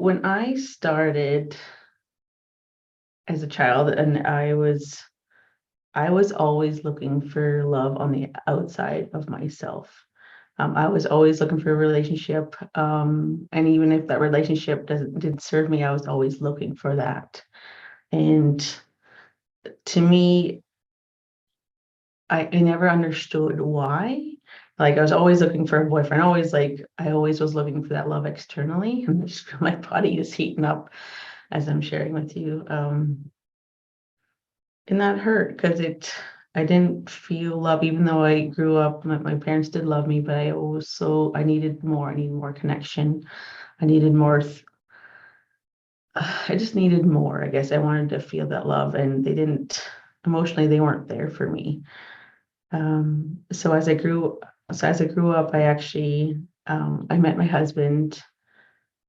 when I started as a child, and I was always looking for love on the outside of myself. I was always looking for a relationship, and even if that relationship didn't serve me, I was always looking for that. And to me, I never understood why. Like I was always looking for a boyfriend, always like I always was looking for that love externally, and I just feel my body is heating up as I'm sharing with you. And that hurt because I didn't feel love, even though I grew up, my parents did love me, but I needed more. I needed more connection. I needed more. I just needed more. I guess I wanted to feel that love, and emotionally, they weren't there for me. So as I grew up, I met my husband.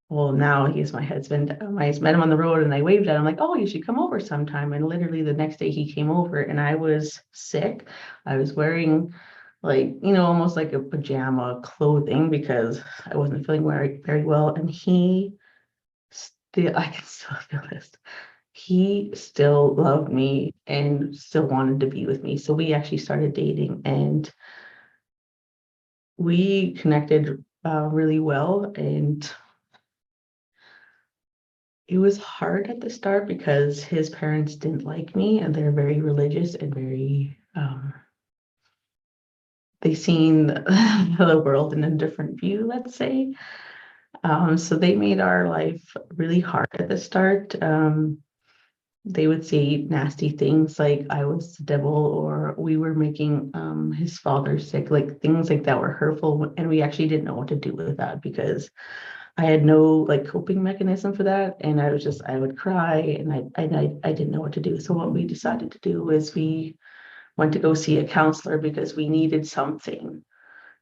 Well, now he's my husband. I met him on the road and I waved at him like, "Oh, you should come over sometime." And literally the next day he came over and I was sick. I was wearing like, almost like a pajama clothing because I wasn't feeling very well. And I can still feel this. He still loved me and still wanted to be with me. So we actually started dating and we connected really well. And it was hard at the start because his parents didn't like me and they're very religious and they seen the world in a different view, let's say. So they made our life really hard at the start. They would say nasty things like I was the devil or we were making his father sick, like things like that were hurtful. And we actually didn't know what to do with that because I had no like coping mechanism for that. And I would cry and I didn't know what to do. So what we decided to do is we went to go see a counselor because we needed something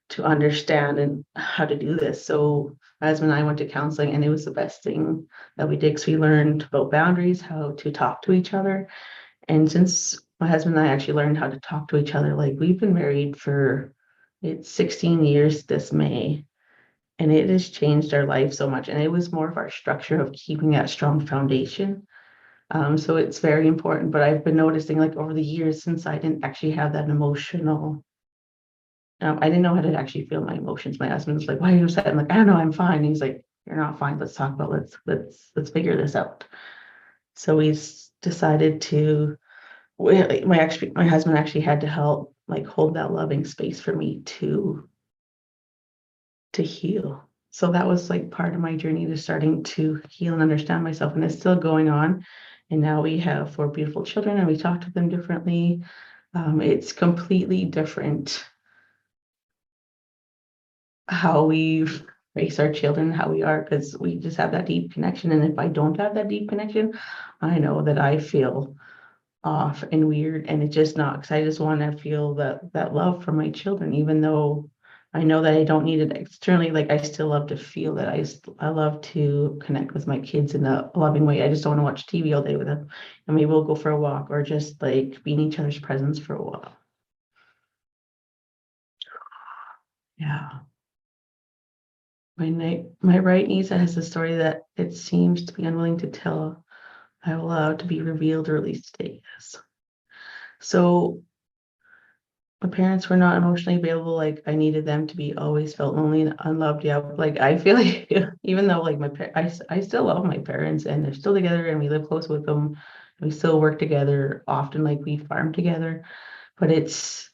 to understand and how to do this. So my husband and I went to counseling and it was the best thing that we did because we learned about boundaries, how to talk to each other. And since my husband and I actually learned how to talk to each other, like we've been married for it's 16 years this May, and it has changed our life so much. And it was more of our structure of keeping that strong foundation. So it's very important. But I've been noticing like over the years since I didn't actually have that emotional, I didn't know how to actually feel my emotions. My husband was like, "Why are you upset?" I'm like, "I don't know, I'm fine." He's like, "You're not fine. Let's talk about let's figure this out." So we decided to my husband actually had to help like hold that loving space for me to heal. So that was like part of my journey to starting to heal and understand myself. And it's still going on. And now we have 4 beautiful children and we talk to them differently. It's completely different how we raise our children, how we are, because we just have that deep connection. And if I don't have that deep connection, I know that I feel off and weird and it's just not because I just want to feel that love for my children, even though I know that I don't need it externally. Like I still love to feel that I love to connect with my kids in a loving way. I just don't want to watch TV all day with them, and maybe we'll go for a walk or just like be in each other's presence for a while. Yeah. My right niece has a story that it seems to be unwilling to tell. I will allow it to be revealed or released today. Yes. So my parents were not emotionally available. Like I needed them to be always felt lonely and unloved. Yeah, like I feel like even though like I still love my parents and they're still together and we live close with them. We still work together often, like we farm together. But it's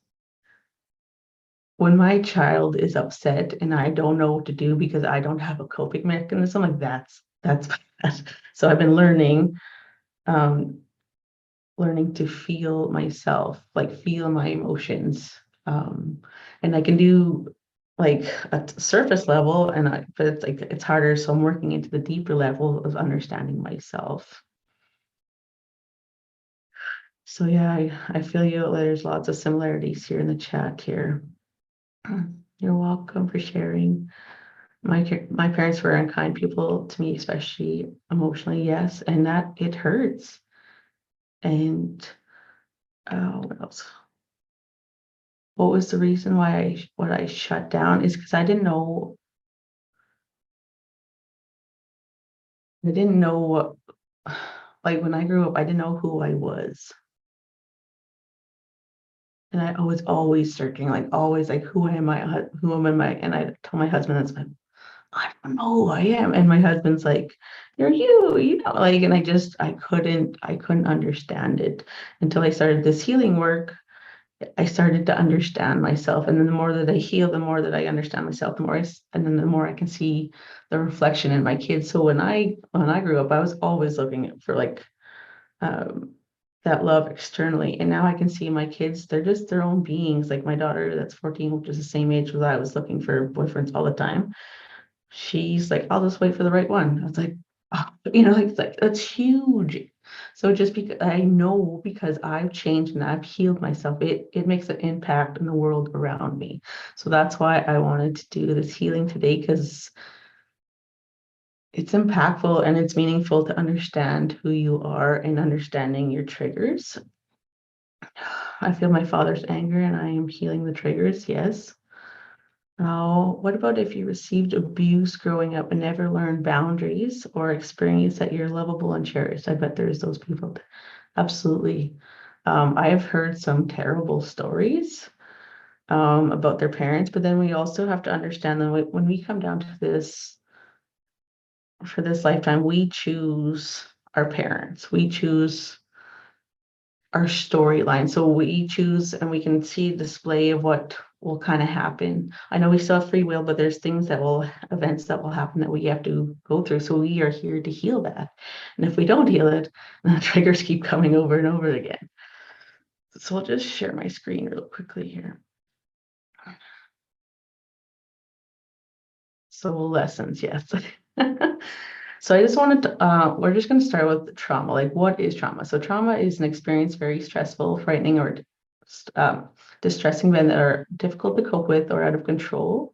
when my child is upset and I don't know what to do because I don't have a coping mechanism, like that's bad. So I've been um, learning to feel myself, like feel my emotions. Um, and I can do like a surface level but it's like it's harder. So I'm working into the deeper level of understanding myself. So yeah, I feel you. There's lots of similarities here in the chat here. You're welcome for sharing. My parents were unkind people to me, especially emotionally, yes, and that it hurts. And what else? What was the reason why I shut down is because I didn't know I didn't know what, like when I grew up, I didn't know who I was. And I was always searching, like always like, who am I? Who am I? And I tell my husband, that's like, I don't know who I am. And my husband's like, you're you know, like, and I couldn't understand it until I started this healing work. I started to understand myself. And then the more that I heal, the more that I understand myself, and then the more I can see the reflection in my kids. So when I grew up, I was always looking for like um, that love externally. And now I can see my kids, they're just their own beings. Like my daughter that's 14, which is the same age as I was looking for boyfriends all the time. She's like, I'll just wait for the right one. I was like, oh, like it's like that's huge. So just because I know because I've changed and I've healed myself, it makes an impact in the world around me. So that's why I wanted to do this healing today because it's impactful and it's meaningful to understand who you are and understanding your triggers. I feel my father's anger and I am healing the triggers, yes. Now, what about if you received abuse growing up and never learned boundaries or experienced that you're lovable and cherished? I bet there's those people. Absolutely. I have heard some terrible stories about their parents, but then we also have to understand that when we come down to this, for this lifetime, we choose our parents. We choose our storyline. So we choose and we can see a display of what will kind of happen. I know we still have free will, but there's events that will happen that we have to go through. So we are here to heal that. And if we don't heal it, the triggers keep coming over and over again. So I'll just share my screen real quickly here. So lessons, yes. So I just wanted to, we're just going to start with trauma. Like, what is trauma? So trauma is an experience very stressful, frightening, or um, distressing event that are difficult to cope with or out of control.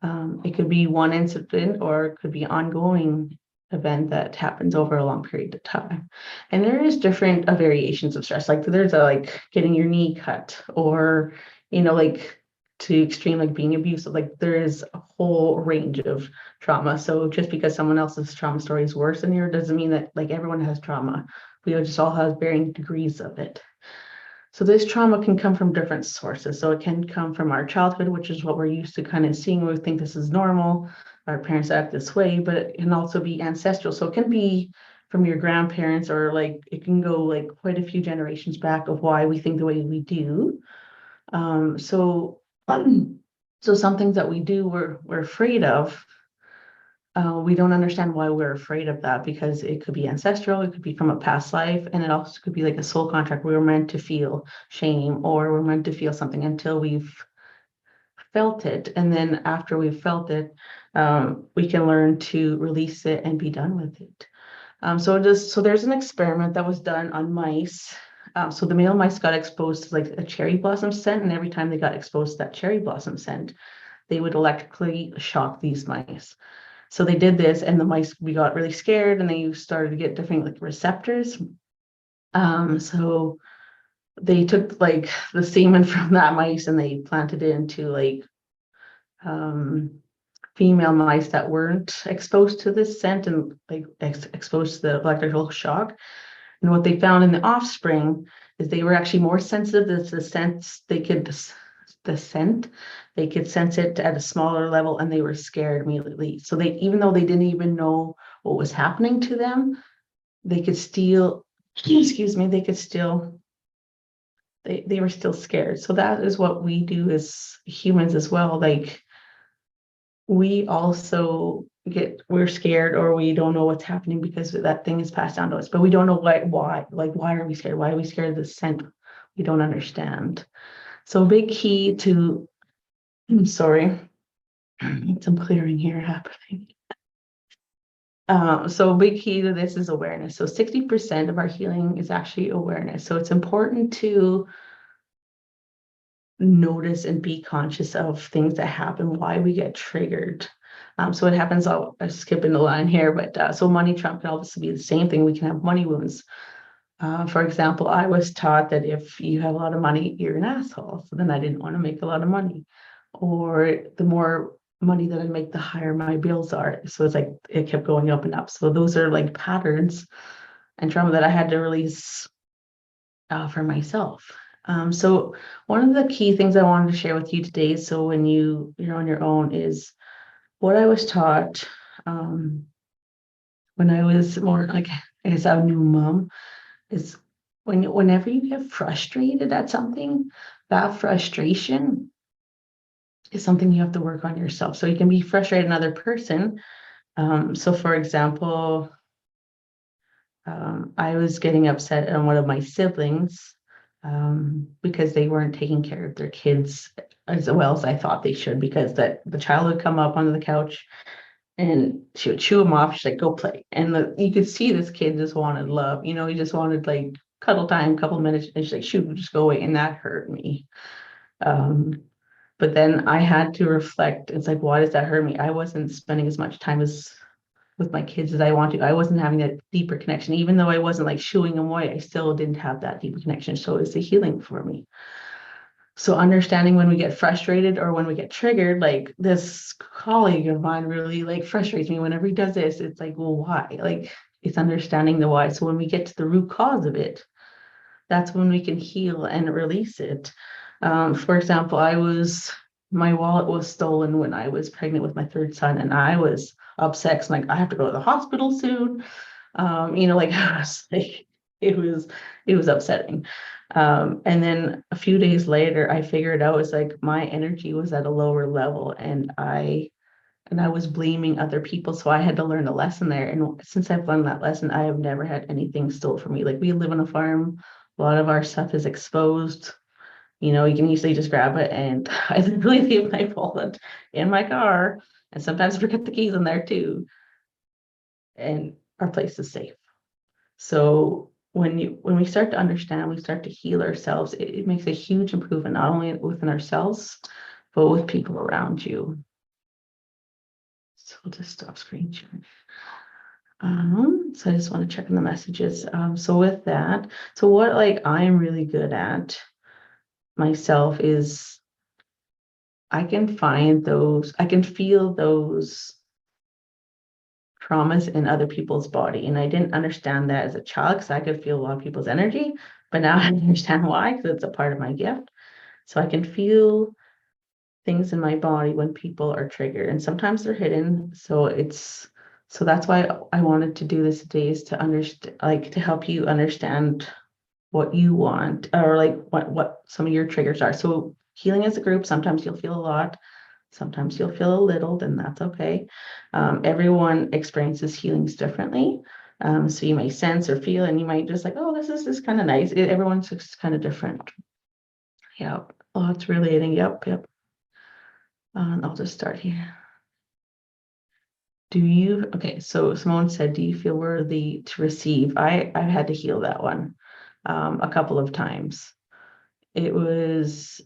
It could be one incident or it could be ongoing event that happens over a long period of time. And there is different variations of stress. Like there's like getting your knee cut or, like to extreme like being abusive. Like there is a whole range of trauma. So just because someone else's trauma story is worse than yours doesn't mean that like everyone has trauma. We just all have varying degrees of it. So this trauma can come from different sources. So it can come from our childhood, which is what we're used to kind of seeing. We think this is normal. Our parents act this way, but it can also be ancestral. So it can be from your grandparents, or like it can go like quite a few generations back of why we think the way we do. So so some things that we do we're afraid of, we don't understand why we're afraid of that, because it could be ancestral, it could be from a past life, and it also could be like a soul contract. We were meant to feel shame or we're meant to feel something until we've felt it. And then after we've felt it, we can learn to release it and be done with it. So there's an experiment that was done on mice. So the male mice got exposed to like a cherry blossom scent, and every time they got exposed to that cherry blossom scent, they would electrically shock these mice. So they did this, and the mice, we got really scared, and they started to get different like receptors. So they took like the semen from that mice and they planted it into like um, female mice that weren't exposed to this scent and like exposed to the electrical shock. And what they found in the offspring is they were actually more sensitive to the sense. The scent, they could sense it at a smaller level, and they were scared immediately. So they, even though they didn't even know what was happening to them, they could still, excuse me, they were still scared. So that is what we do as humans as well. Like we also we're scared, or we don't know what's happening because that thing is passed down to us, but we don't know why are we scared? Why are we scared of the scent? We don't understand. So a big key to, sorry, some clearing here happening. So a big key to this is awareness. So 60% of our healing is actually awareness. So it's important to notice and be conscious of things that happen, why we get triggered. So it happens, I'm skipping the line here, but so money trap can also be the same thing. We can have money wounds. For example, I was taught that if you have a lot of money, you're an asshole. So then I didn't want to make a lot of money. Or the more money that I make, the higher my bills are. So it's like it kept going up and up. So those are like patterns and trauma that I had to release for myself. So one of the key things I wanted to share with you today, so when you're on your own, is what I was taught when I was more like, I guess, a new mom, is whenever you get frustrated at something, that frustration is something you have to work on yourself. So you can be frustrated at another person. So for example, I was getting upset at one of my siblings because they weren't taking care of their kids as well as I thought they should, because the child would come up onto the couch and she would chew him off. She's like, go play. And you could see this kid just wanted love. He just wanted like cuddle time, couple minutes. And she's like, shoot, just go away. And that hurt me. Um, but then I had to reflect. It's like, why does that hurt me? I wasn't spending as much time with my kids as I want to. I wasn't having that deeper connection. Even though I wasn't like shooing them away, I still didn't have that deeper connection. So it's a healing for me. So understanding when we get frustrated or when we get triggered, like this colleague of mine really like frustrates me whenever he does this. It's like, well, why? Like it's understanding the why. So when we get to the root cause of it, that's when we can heal and release it. For example, my wallet was stolen when I was pregnant with my third son, and I was upset 'cause I'm like, I have to go to the hospital soon. Like I was like, it was upsetting. And then a few days later, I figured out it's like my energy was at a lower level, and I was blaming other people. So I had to learn a lesson there. And since I've learned that lesson, I have never had anything stolen from me. Like we live on a farm, a lot of our stuff is exposed. You can easily just grab it, and I literally leave my wallet in my car, and sometimes I forget the keys in there too. And our place is safe. So when we start to understand, we start to heal ourselves, it makes a huge improvement, not only within ourselves, but with people around you. So we'll just stop screen sharing. So I just want to check in the messages. So with that, so what like I'm really good at myself is I can I can feel those traumas in other people's body. And I didn't understand that as a child because I could feel a lot of people's energy, but now I understand why, because it's a part of my gift. So I can feel things in my body when people are triggered, and sometimes they're hidden. So that's why I wanted to do this today, is to understand, like to help you understand what you want, or like what some of your triggers are. So healing as a group, sometimes you'll feel a lot, sometimes you'll feel a little, then that's okay. Everyone experiences healings differently. So you may sense or feel, and you might just like, oh, this is just kind of nice. Everyone's just kind of different. Yeah. Oh, it's relating. Yep. I'll just start here. Okay, so Simone said, do you feel worthy to receive? I've had to heal that one a couple of times. It was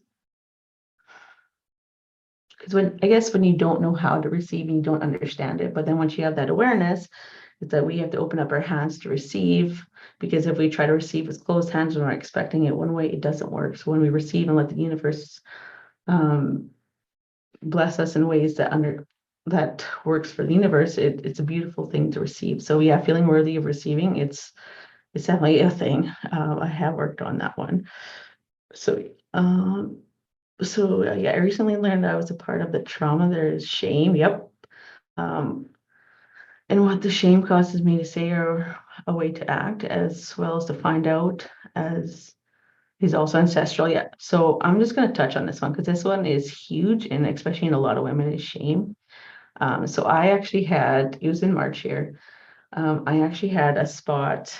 because when you don't know how to receive and you don't understand it, but then once you have that awareness, it's that we have to open up our hands to receive, because if we try to receive with closed hands and we're expecting it one way, it doesn't work. So when we receive and let the universe bless us in ways that works for the universe, it's a beautiful thing to receive. So yeah, feeling worthy of receiving, it's definitely a thing. I have worked on that one. So yeah, I recently learned I was a part of the trauma. There is shame. Yep. And what the shame causes me to say, or a way to act, as well as to find out, as is also ancestral. Yeah. So I'm just going to touch on this one because this one is huge, and especially in a lot of women, is shame. So I actually it was in March here. I actually had a spot.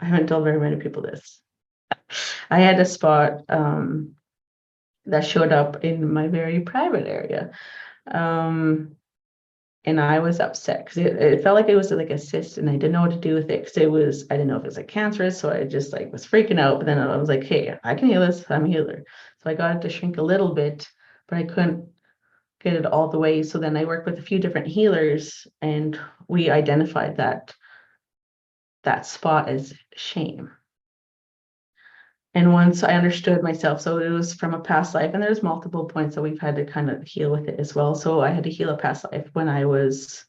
I haven't told very many people this. I had a spot that showed up in my very private area. And I was upset because it felt like it was like a cyst, and I didn't know what to do with it, because I didn't know if it was like cancerous. So I just like was freaking out. But then I was like, hey, I can heal this. I'm a healer. So I got it to shrink a little bit, but I couldn't get it all the way. So then I worked with a few different healers, and we identified that spot as shame. And once I understood myself, so it was from a past life, and there's multiple points that we've had to kind of heal with it as well. So I had to heal a past life when I was,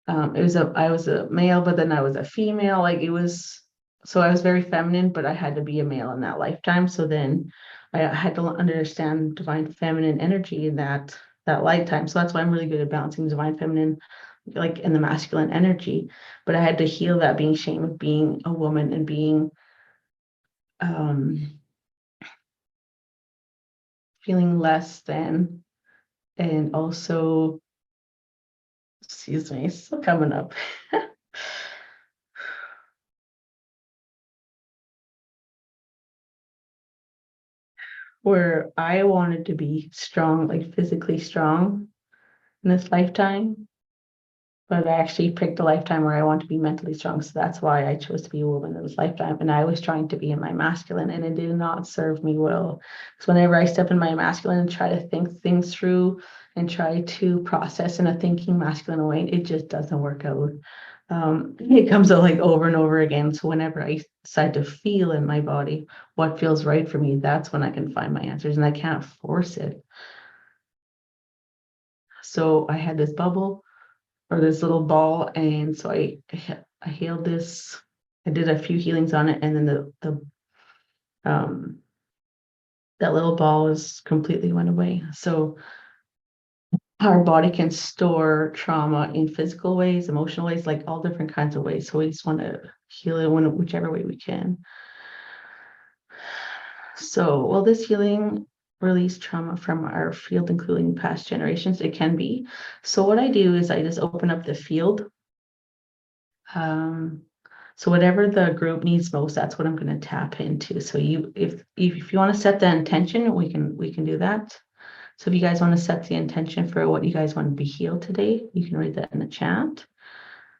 I was a male, but then I was a female. Like it was, so I was very feminine, but I had to be a male in that lifetime. So then I had to understand divine feminine energy in that lifetime. So that's why I'm really good at balancing divine feminine, like in the masculine energy. But I had to heal that being shame of being a woman and being um feeling less than, and also, excuse me, it's still coming up, where I wanted to be strong, like physically strong in this lifetime, but I actually picked a lifetime where I want to be mentally strong. So that's why I chose to be a woman in this lifetime. And I was trying to be in my masculine, and it did not serve me well. Because whenever I step in my masculine and try to think things through and try to process in a thinking masculine way, it just doesn't work out. It comes out like over and over again. So whenever I decide to feel in my body what feels right for me, that's when I can find my answers, and I can't force it. So I had this bubble or this little ball, and so I healed this. I did a few healings on it, and then um that little ball was completely went away. So our body can store trauma in physical ways, emotional ways, like all different kinds of ways. So we just want to heal it whichever way we can. So will this healing release trauma from our field, including past generations? It can be. So what I do is I just open up the field. So whatever the group needs most, that's what I'm going to tap into. So if you want to set the intention, we can do that. So if you guys want to set the intention for what you guys want to be healed today, you can write that in the chat.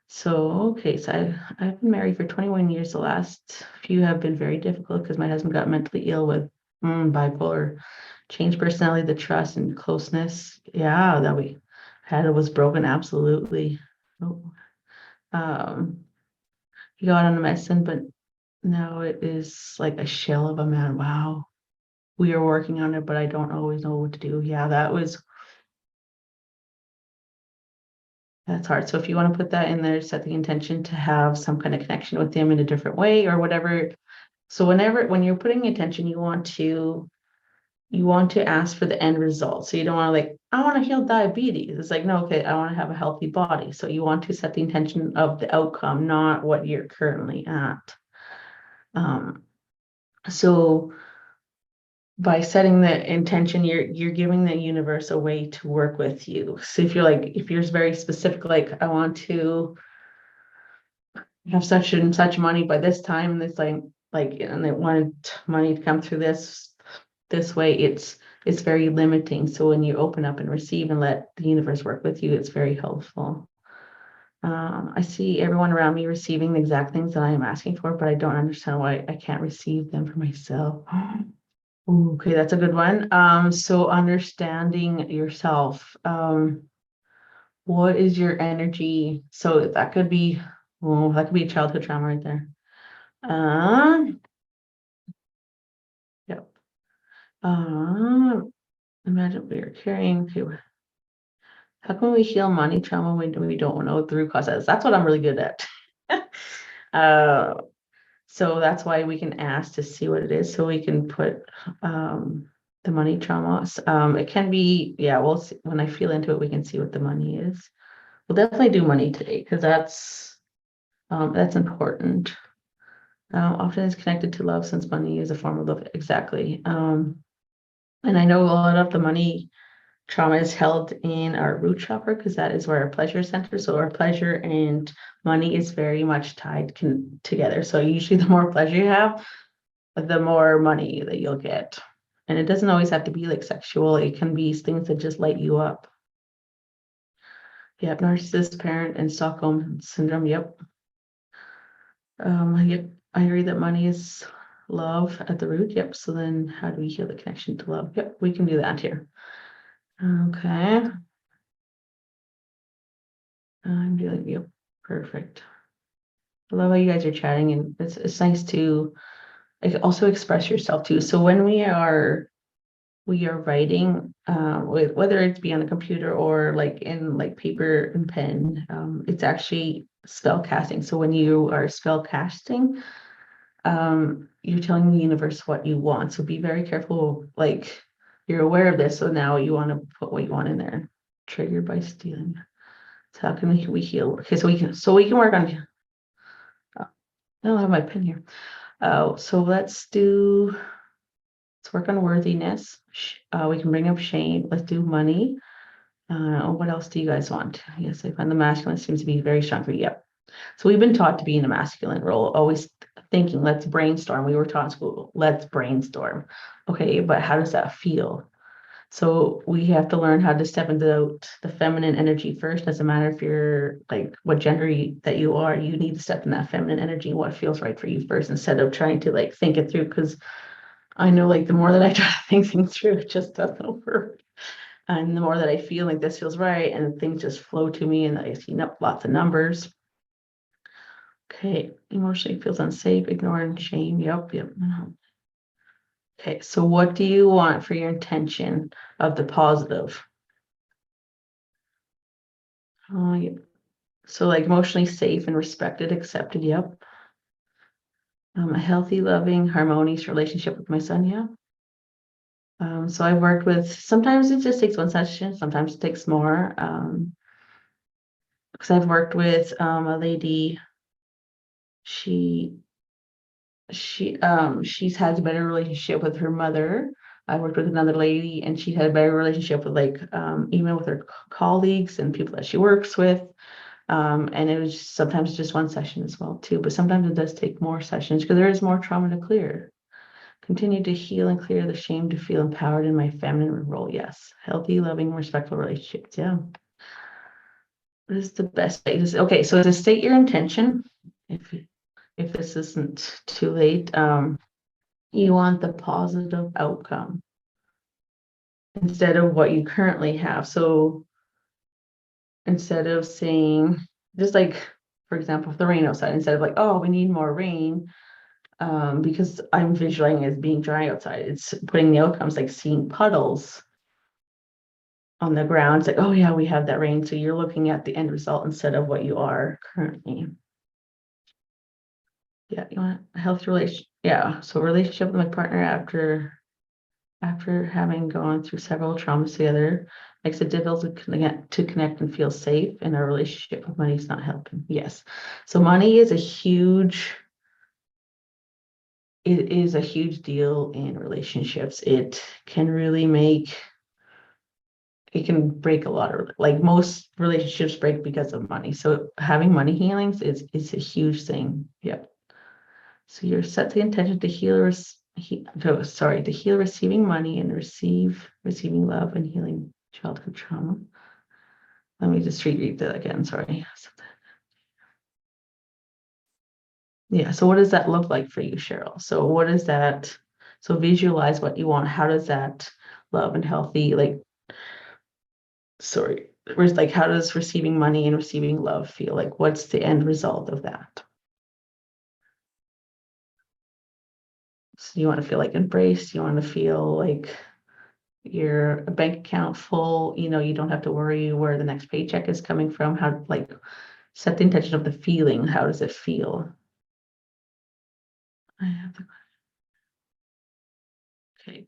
So, okay, so I've been married for 21 years. The last few have been very difficult because my husband got mentally ill with bipolar, changed personality, the trust and closeness. Yeah, that we had it was broken. Absolutely. Oh, he got on the medicine, but now it is like a shell of a man. Wow. We are working on it, but I don't always know what to do. Yeah, that's hard. So if you want to put that in there, set the intention to have some kind of connection with him in a different way or whatever. So when you're putting attention, you want to ask for the end result. So you don't want to like, I want to heal diabetes. It's like, no, okay, I want to have a healthy body. So you want to set the intention of the outcome, not what you're currently at. Um, so by setting the intention, you're giving the universe a way to work with you. So if you're very specific, like I want to have such and such money by this time, and it's like and they want money to come through this way, it's very limiting. So when you open up and receive and let the universe work with you, it's very helpful. I see everyone around me receiving the exact things that I am asking for, but I don't understand why I can't receive them for myself. Okay, that's a good one. So understanding yourself. What is your energy? So that could be a childhood trauma right there. Uh, yep. Uh, Imagine we are carrying. Okay, how can we heal money trauma when we don't know the root causes? That's what I'm really good at. uh, so that's why we can ask to see what it is, so we can put the money trauma. It can be, yeah. We'll see when I feel into it. We can see what the money is. We'll definitely do money today because that's important. Often is connected to love since money is a form of love. Exactly. And I know a lot of the money trauma is held in our root chakra because that is where our pleasure center. So our pleasure and money is very much tied together. So usually the more pleasure you have, the more money that you'll get. And it doesn't always have to be like sexual. It can be things that just light you up. Yep, narcissist parent and Stockholm syndrome. Yep. Yep. I agree that money is love at the root. Yep. So then how do we heal the connection to love? Yep, we can do that here. Okay. I'm doing, yep, perfect. I love how you guys are chatting, and it's nice to also express yourself too. So when we are writing, with whether it's be on a computer or like in like paper and pen, it's actually spell casting. So when you are spell casting, you're telling the universe what you want. So be very careful, like you're aware of this. So now you want to put what you want in there. Triggered by stealing. So how can we heal? Okay, so we can work on. I don't have my pen here. So let's work on worthiness. We can bring up shame. Let's do money. What else do you guys want? Yes, I find the masculine seems to be very strong for you. Yep. So we've been taught to be in a masculine role, always thinking, let's brainstorm. We were taught in school, let's brainstorm. Okay, but how does that feel? So we have to learn how to step into the feminine energy first. Doesn't matter if you're like what gender that you are, you need to step in that feminine energy, what feels right for you first, instead of trying to like think it through. Because I know like the more that I try to think things through, it just doesn't work. And the more that I feel like this feels right and things just flow to me and I see lots of numbers. Okay, emotionally feels unsafe, ignoring shame. Yep. Okay, so what do you want for your intention of the positive? Yep. So like emotionally safe and respected, accepted. Yep. A healthy, loving, harmonious relationship with my son. Yeah. So I've worked with, sometimes it just takes one session, sometimes it takes more. Because I've worked with a lady, she's had a better relationship with her mother. I worked with another lady and she had a better relationship with like even with her colleagues and people that she works with. And it was sometimes just one session as well too, but sometimes it does take more sessions because there is more trauma to clear. Continue to heal and clear the shame to feel empowered in my feminine role. Yes. Healthy, loving, respectful relationships. Yeah. What is the best way? Okay, so to state your intention, if this isn't too late, you want the positive outcome instead of what you currently have. So instead of saying, just like, for example, if the rain outside, instead of like, oh, we need more rain, because I'm visualizing as being dry outside, it's putting the outcomes like seeing puddles on the ground. It's like, oh yeah, we have that rain. So you're looking at the end result instead of what you are currently. Yeah, you want a healthy relationship. Yeah, so relationship with my partner after having gone through several traumas together makes it difficult to connect and feel safe, and our relationship with money is not helping. Yes, so money is it is a huge deal in relationships. It can really it can break a lot of, like most relationships break because of money. So having money healings is a huge thing. Yep. So you're set the intention to to heal receiving money and receiving love and healing childhood trauma. Let me just reread that again. Sorry. Yeah. So what does that look like for you, Cheryl? So what is that? So visualize what you want. How does that love and healthy, like, sorry, where's like, how does receiving money and receiving love feel like? What's the end result of that? So you want to feel like embraced. You want to feel like your bank account full, you don't have to worry where the next paycheck is coming from. How, like, set the intention of the feeling. How does it feel? I have the, okay.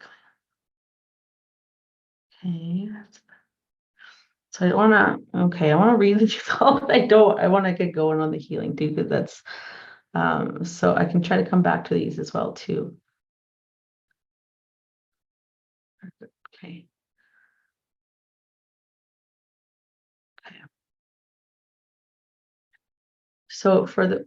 Okay. So I want to read the result. I want to get going on the healing too, because that's, so I can try to come back to these as well too. Okay. So for the,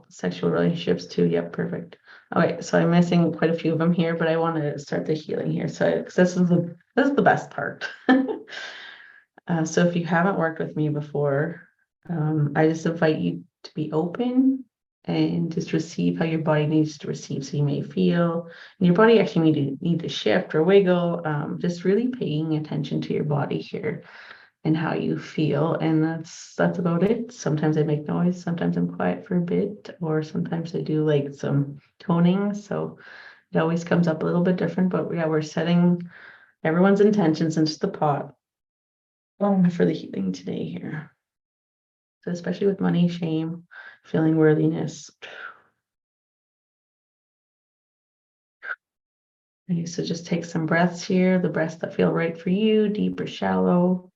sexual relationships too. Yep, perfect. Okay, so I'm missing quite a few of them here, but I want to start the healing here. So 'cause this is the best part. So if you haven't worked with me before, I just invite you to be open and just receive how your body needs to receive. So you may feel, and your body actually need to shift or wiggle. Just really paying attention to your body here. and how you feel, and that's about it. Sometimes I make noise, sometimes I'm quiet for a bit, or sometimes I do like some toning, so it always comes up a little bit different. But yeah, we're setting everyone's intentions into the pot for the healing today here. So especially with money, shame, feeling worthiness. Okay, so just take some breaths here, the breaths that feel right for you, deep or shallow.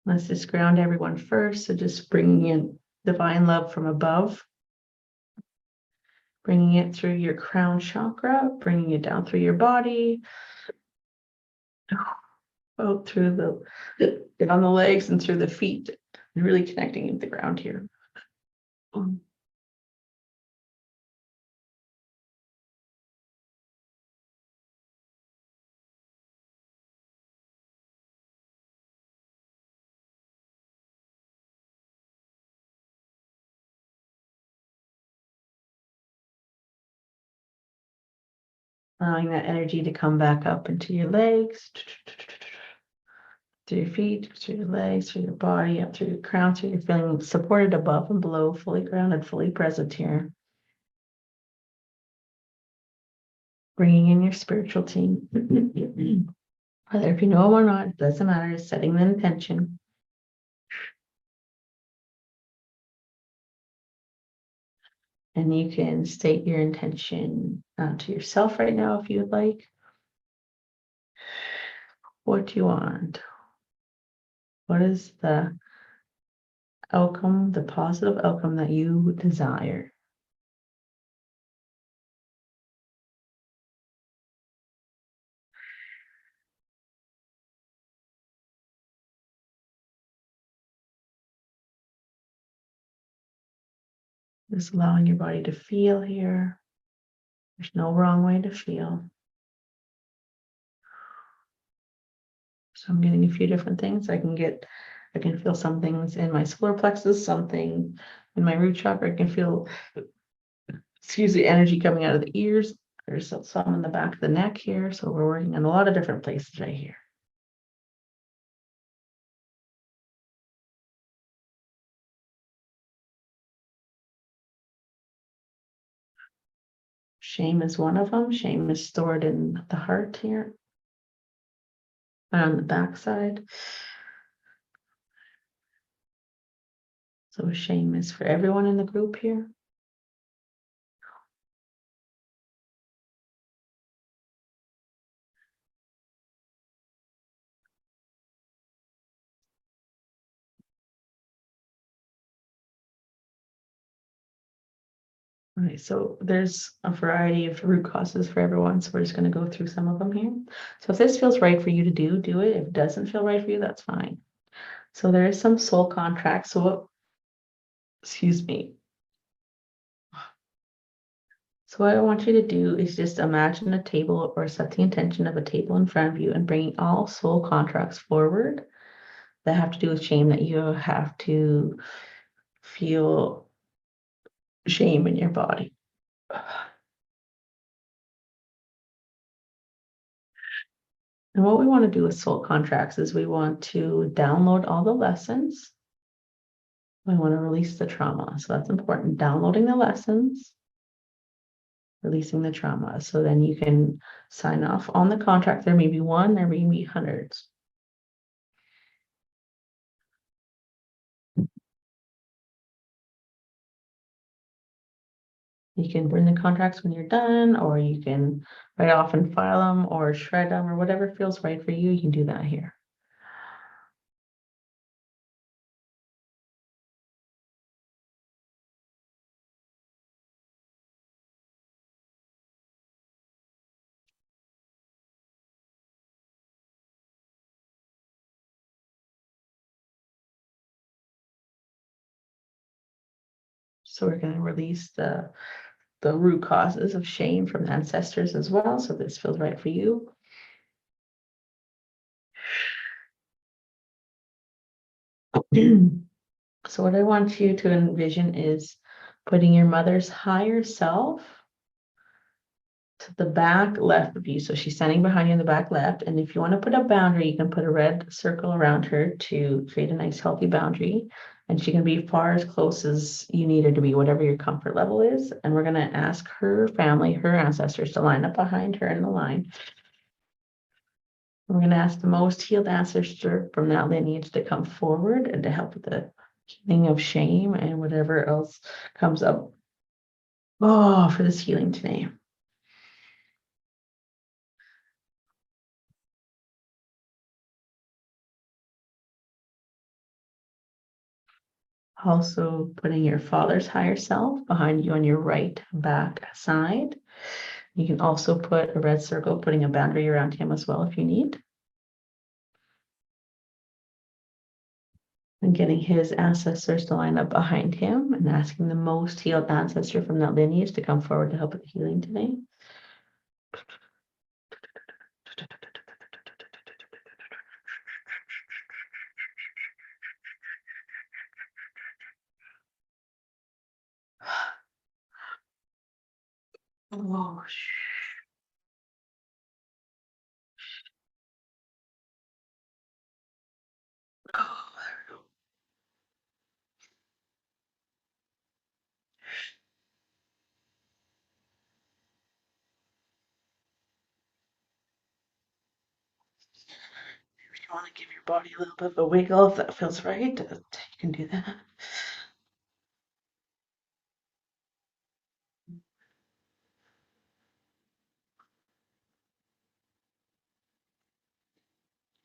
Let's just ground everyone first. So just bringing in divine love from above, bringing it through your crown chakra, bringing it down through your body, out through down the legs and through the feet, and really connecting with the ground here. Allowing that energy to come back up into your legs, through your feet, through your legs, through your body, up through your crown, so you're feeling supported above and below, fully grounded, fully present here. Bringing in your spiritual team. Whether if you know them or not, it doesn't matter, setting the intention. And you can state your intention to yourself right now if you would like. What do you want? What is the outcome, the positive outcome that you desire? Just allowing your body to feel here. There's no wrong way to feel. So I'm getting a few different things. I can feel some things in my solar plexus, something in my root chakra. I can feel, excuse me, energy coming out of the ears. There's some in the back of the neck here. So we're working in a lot of different places right here. Shame is one of them. Shame is stored in the heart here, on the back side. So shame is for everyone in the group here. All right, so there's a variety of root causes for everyone. So we're just going to go through some of them here. So if this feels right for you to do it. If it doesn't feel right for you, that's fine. So there is some soul contracts. So excuse me. So what I want you to do is just imagine a table or set the intention of a table in front of you and bringing all soul contracts forward that have to do with shame, that you have to feel shame in your body. And what we want to do with soul contracts is we want to download all the lessons. We want to release the trauma. So that's important. Downloading the lessons, releasing the trauma. So then you can sign off on the contract. There may be one, there may be hundreds. You can burn the contracts when you're done, or you can write off and file them or shred them, or whatever feels right for you. You can do that here. So we're going to release the root causes of shame from ancestors as well. So this feels right for you. So what I want you to envision is Putting your mother's higher self to the back left of you. So she's standing behind you in the back left. And if you want to put a boundary, you can put a red circle around her to create a nice healthy boundary. And she can be far as close as you need her to be, whatever your comfort level is. And we're going to ask her family, her ancestors, to line up behind her in the line. We're going to ask the most healed ancestor from that lineage to come forward and to help with the healing of shame and whatever else comes up. Oh, for this healing today. Also putting your father's higher self behind you on your right back side. You can also put a red circle, putting a boundary around him as well if you need. And getting his ancestors to line up behind him and asking the most healed ancestor from that lineage to come forward to help with the healing today. Oh, oh, there we go. If you want to give your body a little bit of a wiggle, if that feels right, you can do that.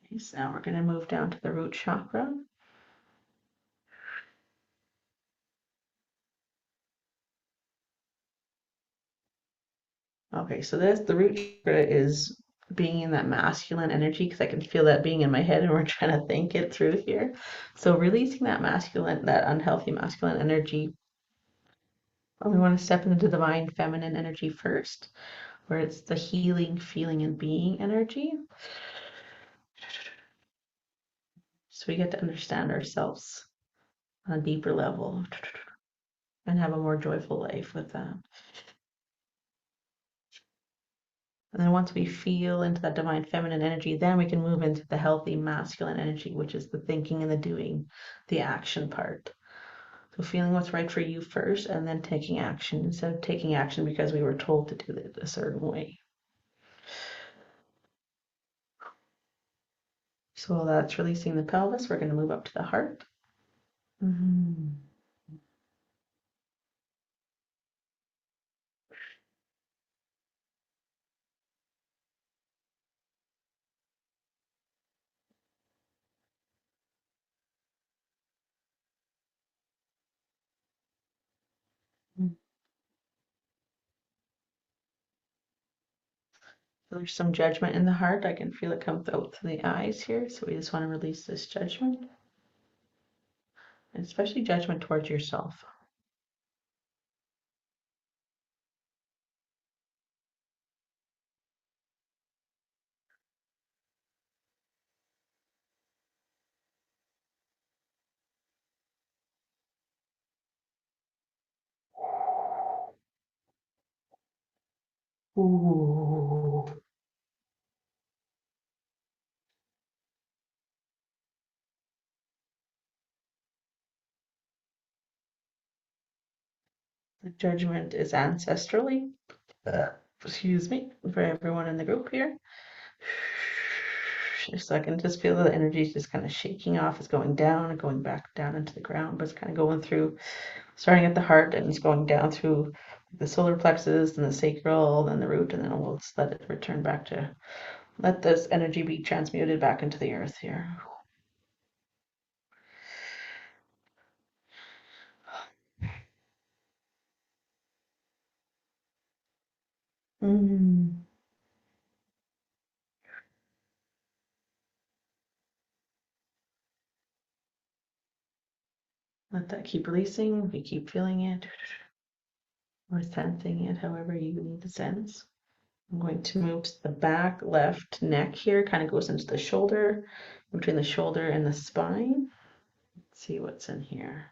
Okay, so now we're going to move down to the root chakra. Okay, so the root chakra is being in that masculine energy because I can feel that being in my head and we're trying to think it through here. So releasing that masculine, that unhealthy masculine energy. And we want to step into the divine feminine energy first, where it's the healing, feeling, and being energy. So we get to understand ourselves on a deeper level and have a more joyful life with that. And then once we feel into that divine feminine energy, then we can move into the healthy masculine energy, which is the thinking and the doing, the action part. So feeling what's right for you first and then taking action instead of taking action because we were told to do it a certain way. So that's releasing the pelvis. We're going to move up to the heart. Mm-hmm. So there's some judgment in the heart. I can feel it come out through the eyes here. So we just want to release this judgment, and especially judgment towards yourself. Ooh. The judgment is ancestrally. Excuse me, for everyone in the group here. So I can just feel the energy just kind of shaking off. It's going down and going back down into the ground, but it's kind of going through, starting at the heart and it's going down through the solar plexus and the sacral and the root, and then we'll just let it return back to, let this energy be transmuted back into the earth here. Mm. Let that keep releasing. We keep feeling it or sensing it, however you need to sense. I'm going to move to the back left neck here, kind of goes into the shoulder, between the shoulder and the spine. Let's see what's in here.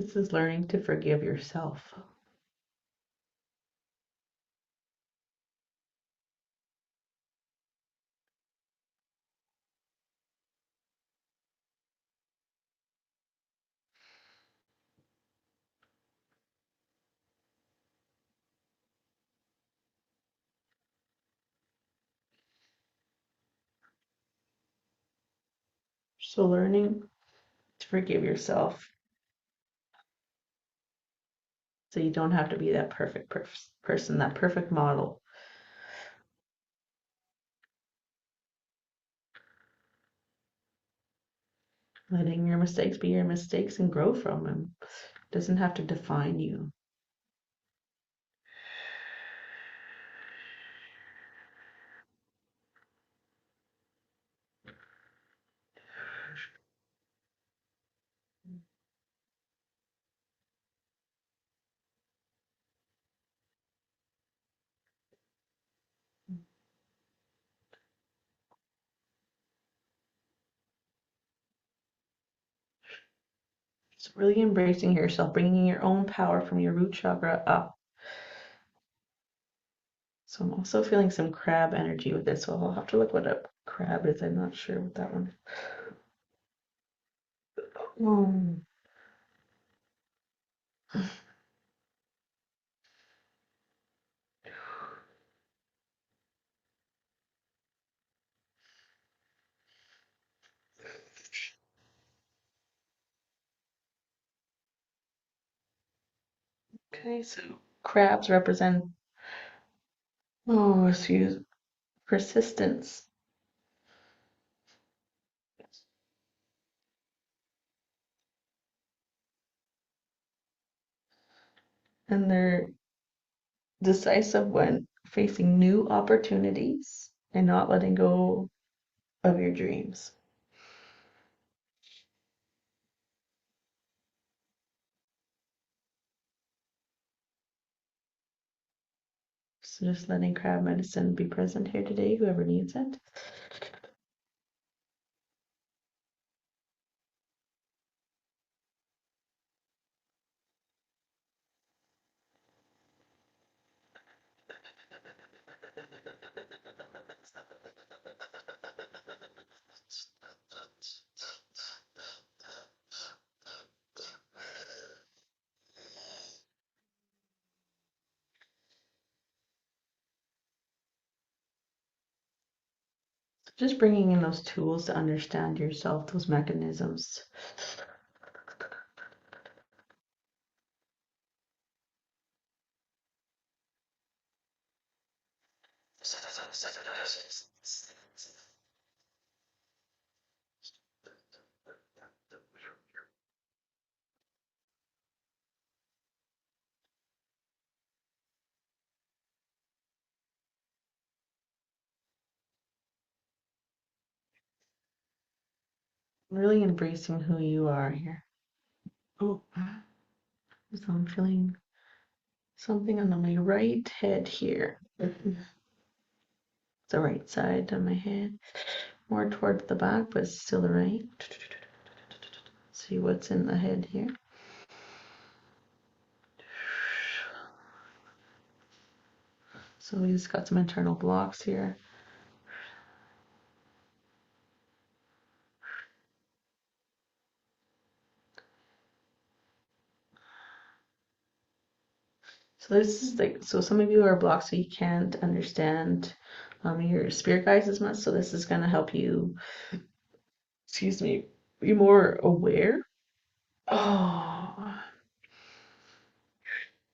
This is learning to forgive yourself. So learning to forgive yourself so you don't have to be that perfect person, that perfect model. Letting your mistakes be your mistakes and grow from them doesn't have to define you. It's really embracing yourself, bringing your own power from your root chakra up. So I'm also feeling some crab energy with this, so I'll have to look what a crab is. I'm not sure what that one is. Oh, okay, so crabs represent, oh, excuse, persistence. And they're decisive when facing new opportunities and not letting go of your dreams. So just letting crab medicine be present here today, whoever needs it. Just bringing in those tools to understand yourself, those mechanisms. Really embracing who you are here. Oh, so I'm feeling something on my right head here. The right side of my head. More towards the back, but still the right. See what's in the head here. So we just got some internal blocks here. So this is like, so some of you are blocked so you can't understand your spirit guides as much. So this is going to help you, excuse me, be more aware. Oh,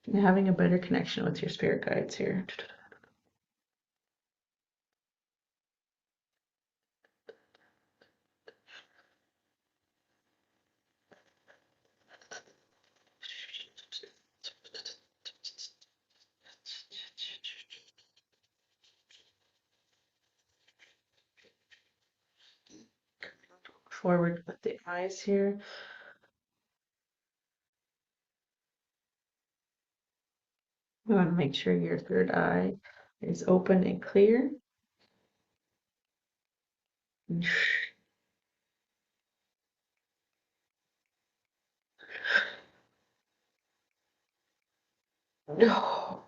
and having a better connection with your spirit guides here. Forward with the eyes here. We want to make sure your third eye is open and clear. No.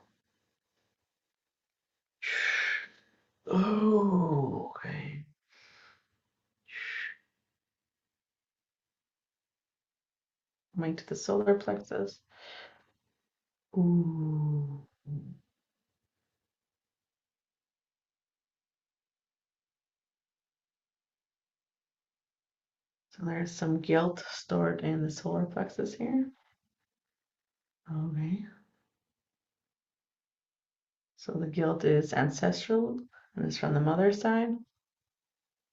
Oh, okay. Coming to the solar plexus. Ooh. So there's some guilt stored in the solar plexus here. Okay. So the guilt is ancestral and it's from the mother's side.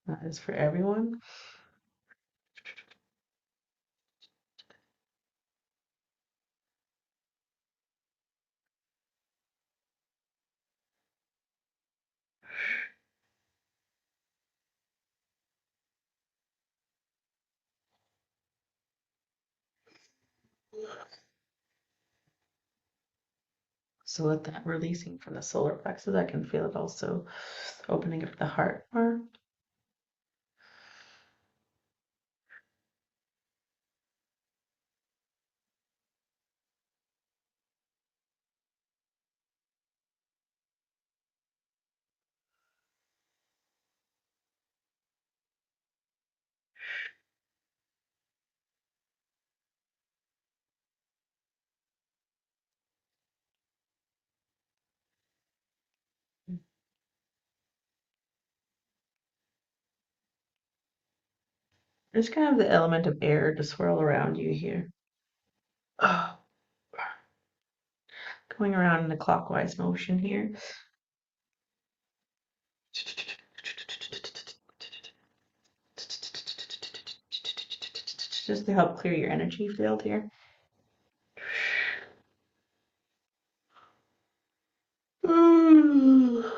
That is for everyone. So with that releasing from the solar plexus, I can feel it also opening up the heart more. There's kind of the element of air to swirl around you here. Oh, going around in a clockwise motion here. Just to help clear your energy field here. Ooh.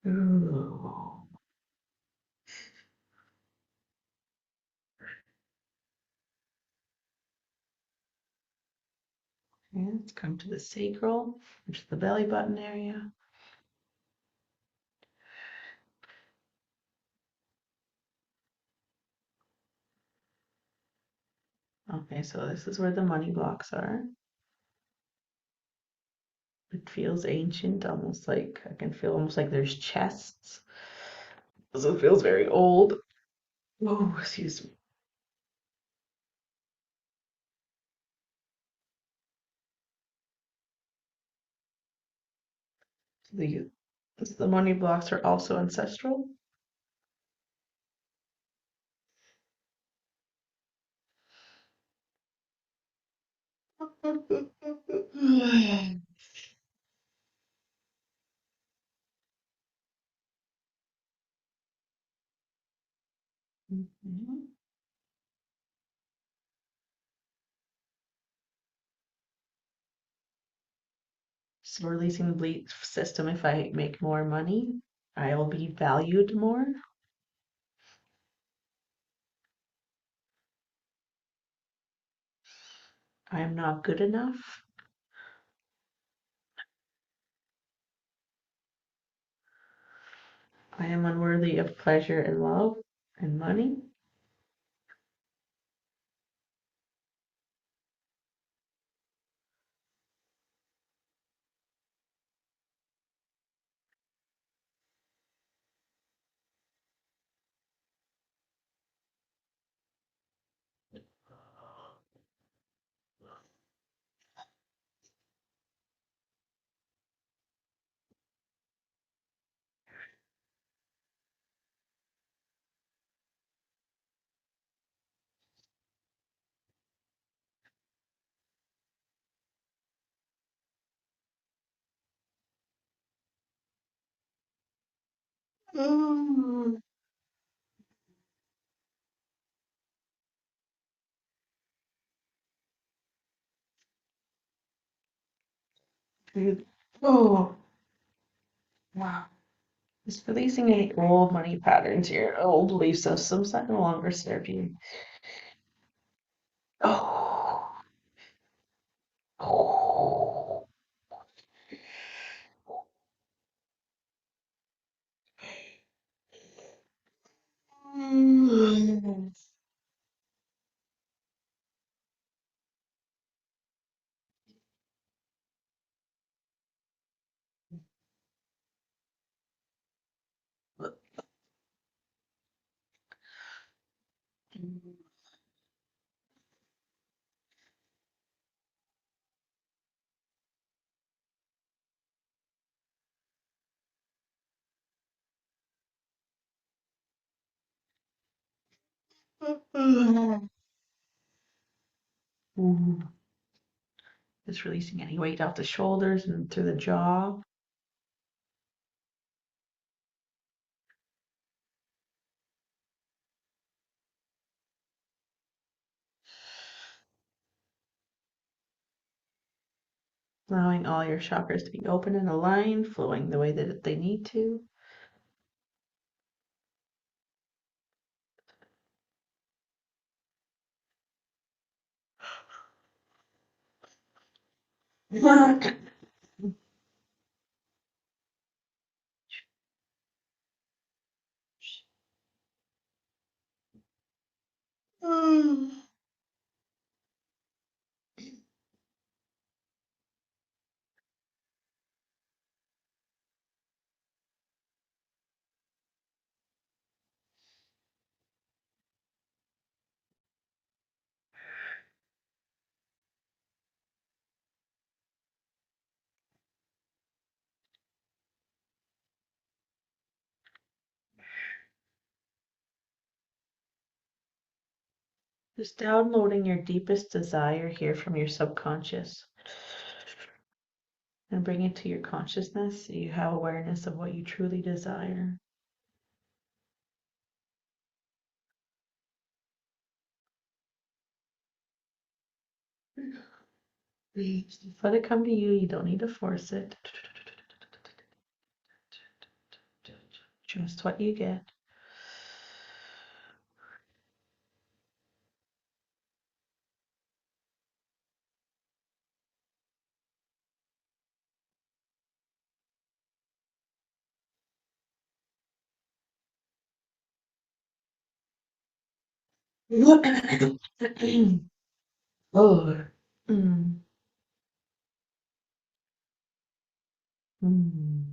Ooh. Okay, let's come to the sacral, which is the belly button area. Okay, so this is where the money blocks are. It feels ancient, almost like I can feel almost like there's chests. So it feels very old. Oh, excuse me. The the money blocks are also ancestral. Mhm. So releasing the belief system, if I make more money, I will be valued more. I am not good enough. I am unworthy of pleasure and love and money. Mm. Oh, wow. Just releasing any old money patterns here, old belief systems that no longer serve you. Oh. Oh. Mm. Ooh. Just releasing any weight off the shoulders and through the jaw. Allowing all your chakras to be open and aligned, flowing the way that they need to. Just downloading your deepest desire here from your subconscious and bring it to your consciousness so you have awareness of what you truly desire. Just let it come to you. You don't need to force it. Just what you get. Oh. Mm. Mm.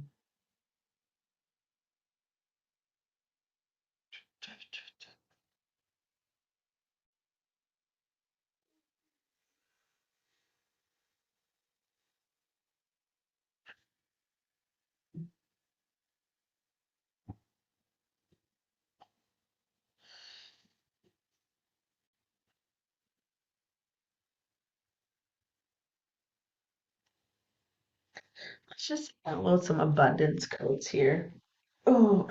Let's just download some abundance codes here. Oh.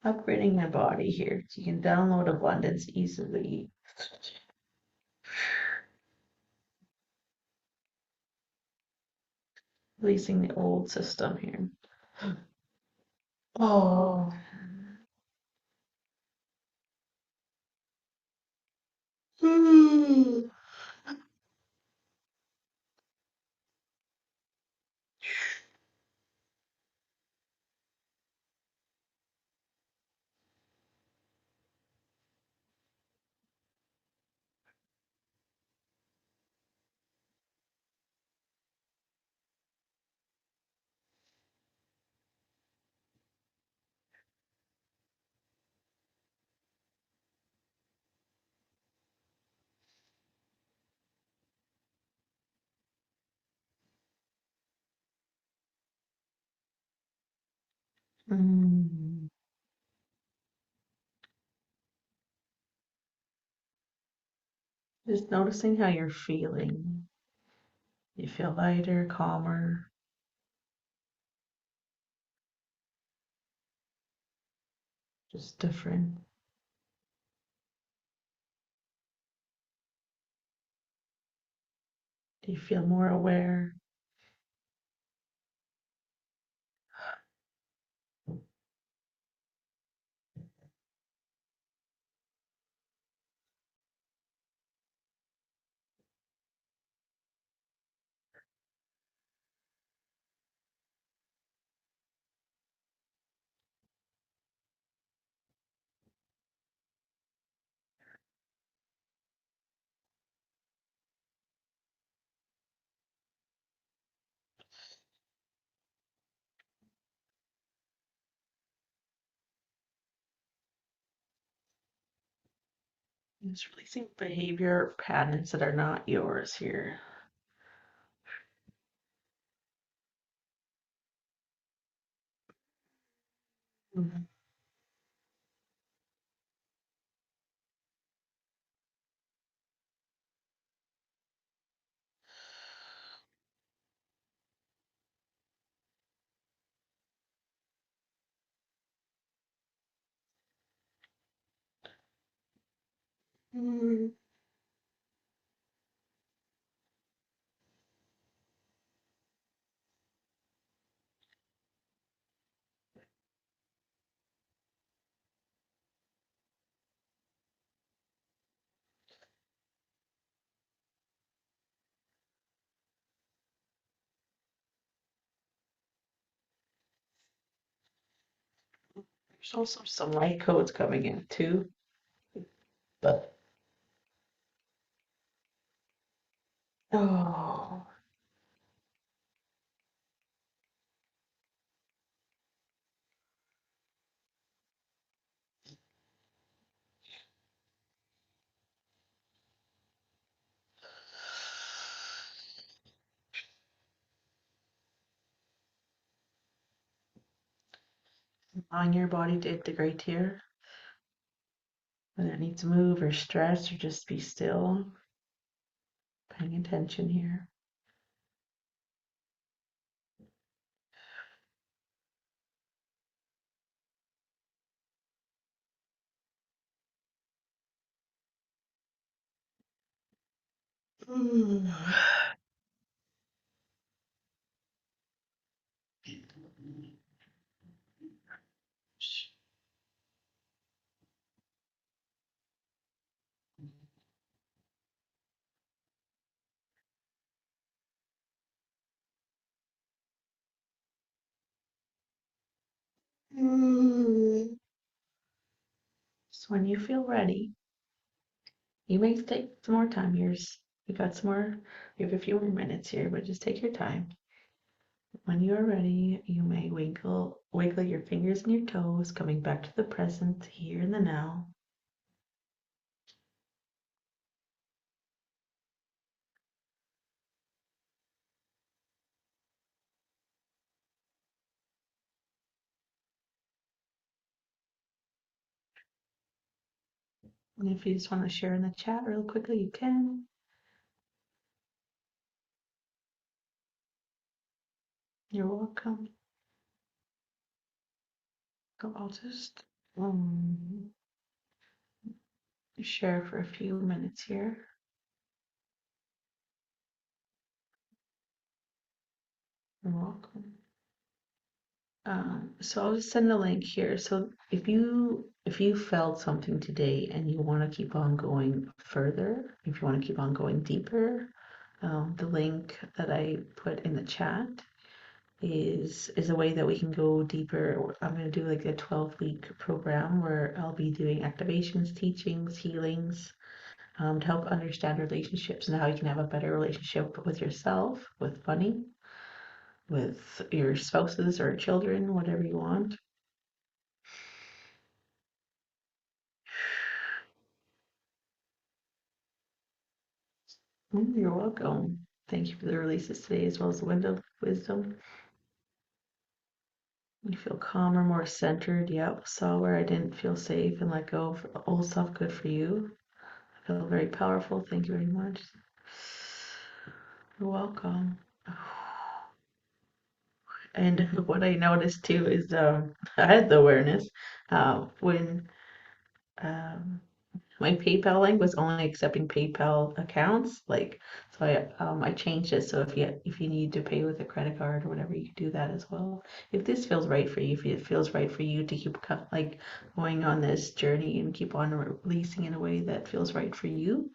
Upgrading my body here so you can download abundance easily. Releasing the old system here. Oh. Mm. Just noticing how you're feeling. You feel lighter, calmer, just different. Do you feel more aware? Just releasing behavior patterns that are not yours here. Mhm. Mm. There's also some light codes coming in too, but oh, allowing your body to integrate here, whether it needs to move or stress or just be still, paying attention here. Mm. Mm. So when you feel ready, you may take some more time. We got some more, we have a few more minutes here, but just take your time. When you are ready, you may wiggle your fingers and your toes, coming back to the present, here and the now. And if you just want to share in the chat real quickly, you can. You're welcome. So I'll just share for a few minutes here. You're welcome. So I'll just send a link here. So if you felt something today and you want to keep on going further, if you want to keep on going deeper, the link that I put in the chat is a way that we can go deeper. I'm going to do like a 12-week program where I'll be doing activations, teachings, healings, to help understand relationships and how you can have a better relationship with yourself, with money, with your spouses or children, whatever you want. You're welcome. Thank you for the releases today as well as the window of wisdom. You feel calmer, more centered. Yep. Saw where I didn't feel safe and let go of old stuff. Good for you. I feel very powerful. Thank you very much. You're welcome. And what I noticed too is I had the awareness when um, my PayPal link was only accepting PayPal accounts. Like, so I changed it so if you need to pay with a credit card or whatever, you can do that as well. If this feels right for you, if it feels right for you to keep like going on this journey and keep on releasing in a way that feels right for you,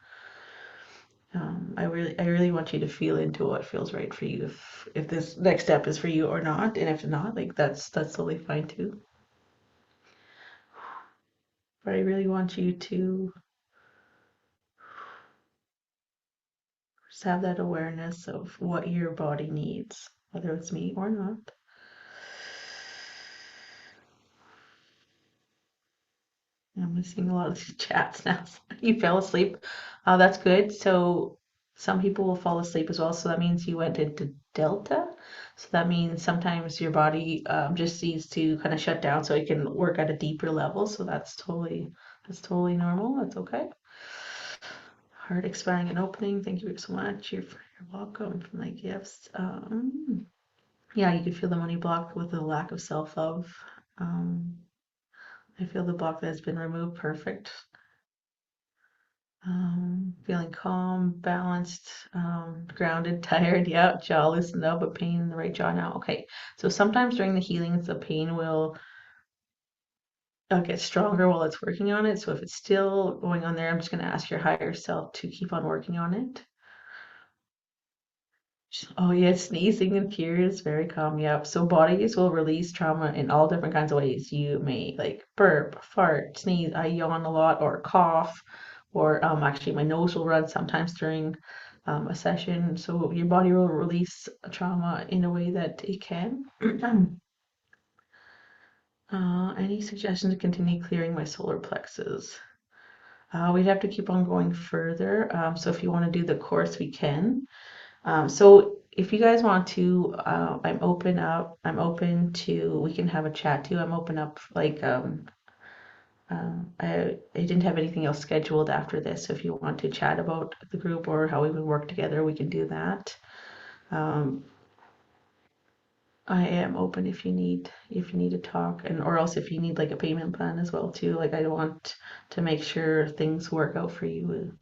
I really want you to feel into what feels right for you. If this next step is for you or not, and if not, like that's totally fine too. But I really want you to just have that awareness of what your body needs, whether it's me or not. I'm missing a lot of these chats now. You fell asleep. That's good. So some people will fall asleep as well. So that means you went into delta. So that means sometimes your body just needs to kind of shut down so it can work at a deeper level. So that's totally normal. That's okay. Heart expanding and opening. Thank you so much. You're welcome for my gifts. Yeah, you can feel the money block with the lack of self-love. Um, I feel the block that has been removed. Perfect. Feeling calm, balanced, grounded, tired. Yeah, jaw loosened up, but pain in the right jaw now. Okay, so sometimes during the healings, the pain will get stronger while it's working on it. So if it's still going on there, I'm just going to ask your higher self to keep on working on it. Oh yeah, sneezing and tears, very calm. Yep. So bodies will release trauma in all different kinds of ways. You may like burp, fart, sneeze. I yawn a lot, or cough, or actually my nose will run sometimes during a session. So your body will release trauma in a way that it can. Any suggestions to continue clearing my solar plexus? We'd have to keep on going further. So if you want to do the course, we can. So if you guys want to, I'm open to, we can have a chat too. I'm open up, like, I didn't have anything else scheduled after this. So if you want to chat about the group or how we would work together, we can do that. Um, I am open if you need to talk, and or else if you need like a payment plan as well too. Like I want to make sure things work out for you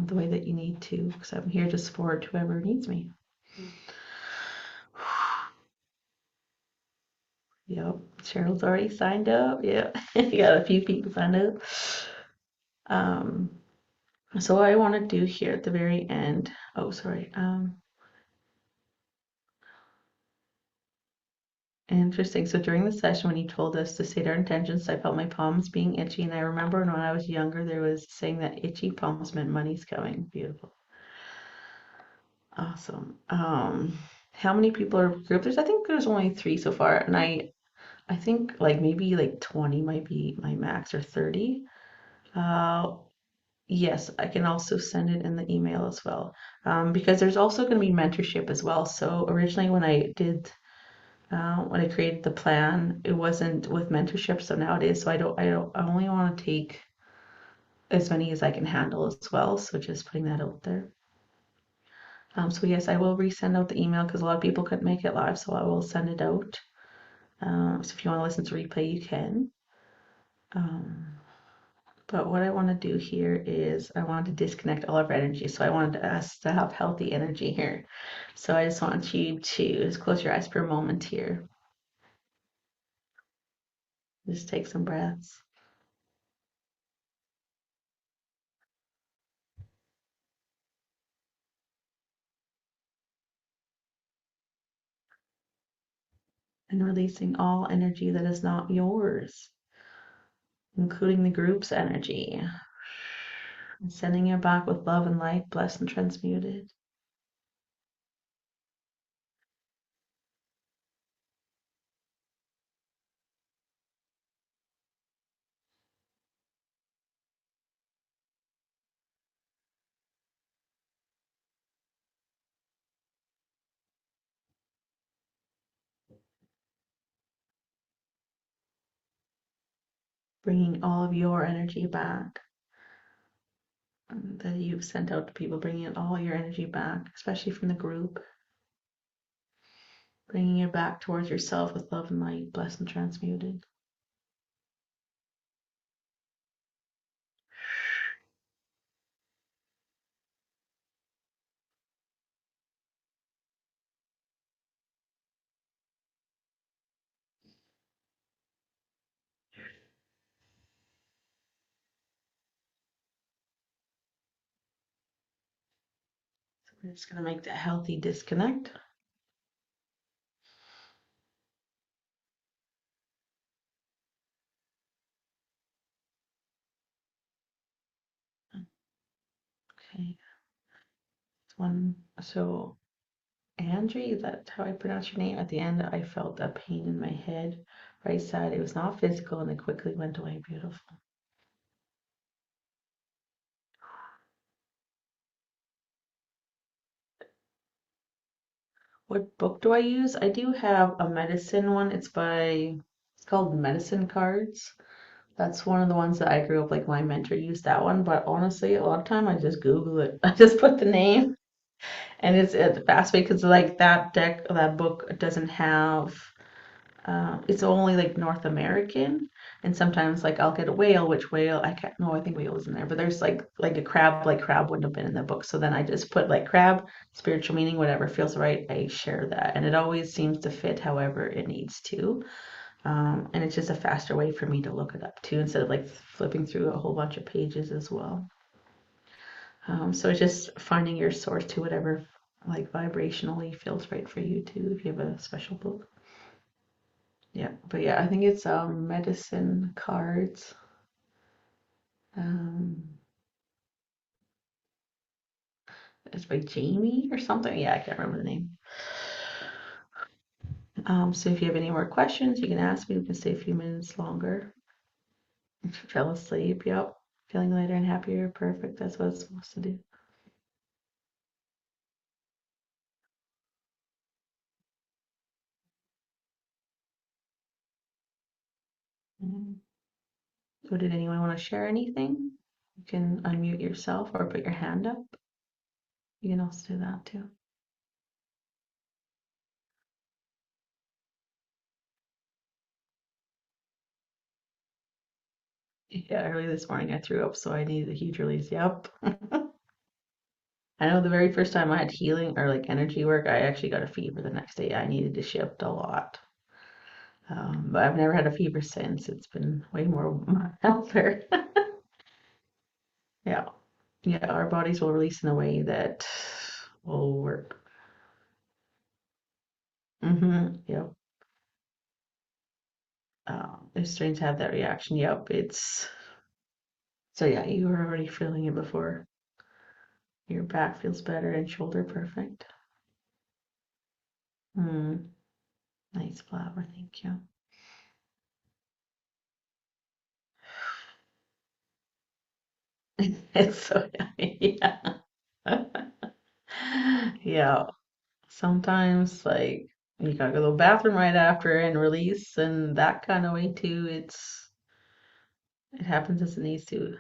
the way that you need to, because I'm here to support whoever needs me. Yep, Cheryl's already signed up. Yeah, you got a few people signed up. Um, so what I want to do here at the very end. Oh, sorry. Interesting. So during the session, when you told us to state our intentions, I felt my palms being itchy, and I remember when I was younger, there was saying that itchy palms meant money's coming. Beautiful. Awesome. How many people are group? I think there's only 3 so far, and I think like maybe like 20 might be my max, or 30. Uh, Yes, I can also send it in the email as well. Because there's also going to be mentorship as well. So originally when I created the plan, it wasn't with mentorship. So now it is. So I only want to take as many as I can handle as well. So just putting that out there. So yes, I will resend out the email because a lot of people couldn't make it live. So I will send it out. So if you want to listen to replay, you can. Um, But what I want to do here is I want to disconnect all of our energy. So I wanted us to have healthy energy here. So I just want you to just close your eyes for a moment here. Just take some breaths. And releasing all energy that is not yours, including the group's energy. And sending it back with love and light, blessed and transmuted. Bringing all of your energy back that you've sent out to people, bringing all your energy back, especially from the group. Bringing it back towards yourself with love and light, blessed and transmuted. We're just going to make that healthy disconnect. Okay. One. So, Angie, is that how I pronounce your name? At the end, I felt a pain in my head, right side. It was not physical, and it quickly went away. Beautiful. What book do I use? I do have a medicine one. It's called Medicine Cards. That's one of the ones that I grew up like my mentor used that one, but honestly, a lot of time I just Google it. I just put the name and it's fast way because like that book doesn't have it's only like North American, and sometimes like I'll get a whale, which whale I can't. No, I think whale is in there, but there's like a crab, like crab wouldn't have been in the book. So then I just put like crab, spiritual meaning, whatever feels right. I share that, and it always seems to fit however it needs to. And it's just a faster way for me to look it up too, instead of like flipping through a whole bunch of pages as well. So it's just finding your source to whatever like vibrationally feels right for you too, if you have a special book. Yeah, but yeah, I think it's Medicine Cards. Um, it's by Jamie or something. Yeah, I can't remember the name. So if you have any more questions, you can ask me. We can stay a few minutes longer. Fell asleep. Yep. Feeling lighter and happier. Perfect. That's what it's supposed to do. Mm. So did anyone want to share anything? You can unmute yourself or put your hand up. You can also do that too. Yeah, early this morning I threw up, so I needed a huge release. Yep. I know the very first time I had healing or like energy work, I actually got a fever the next day. I needed to shift a lot. But I've never had a fever since. It's been way more milder. Yeah. Yeah, our bodies will release in a way that will work. Yep. If strains have that reaction, yep. It's so yeah, you were already feeling it before. Your back feels better and shoulder perfect. Hmm. Nice flower, thank you. It's so yummy. Yeah. Yeah. Sometimes like you gotta go to the bathroom right after and release and that kind of way too. It happens as it needs to.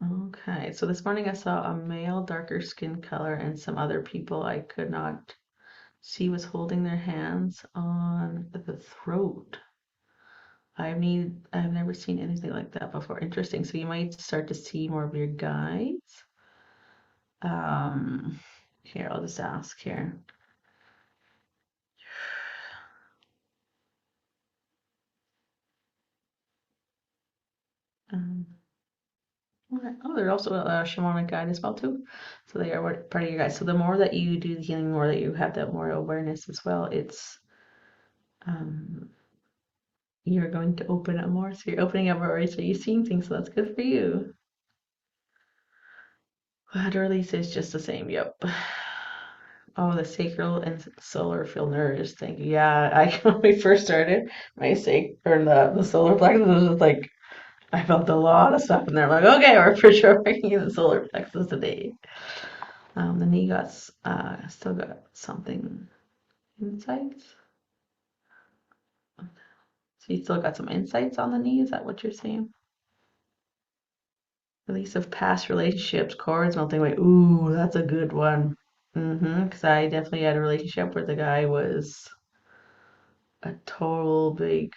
Okay, so this morning I saw a male darker skin color and some other people I could not see was holding their hands on the throat. I've never seen anything like that before. Interesting. So you might start to see more of your guides. Um, Here, I'll just ask here. Um, okay. Oh, they're also a shamanic guide as well too. So they are part of your guide. So the more that you do the healing, the more that you have that more awareness as well. It's um, you're going to open up more. So you're opening up more, so you're seeing things. So that's good for you. Glad release is just the same. Yep. Oh, the sacral and solar feel nourished. Thank you. Yeah, I when we first started, my or the solar plexus was just like I felt a lot of stuff in there. I'm like, okay, we're for sure working in the solar plexus today. The knee got still got something insights. So you still got some insights on the knee. Is that what you're saying? Release of past relationships, cords melting away. Ooh, that's a good one. Because I definitely had a relationship where the guy was a total big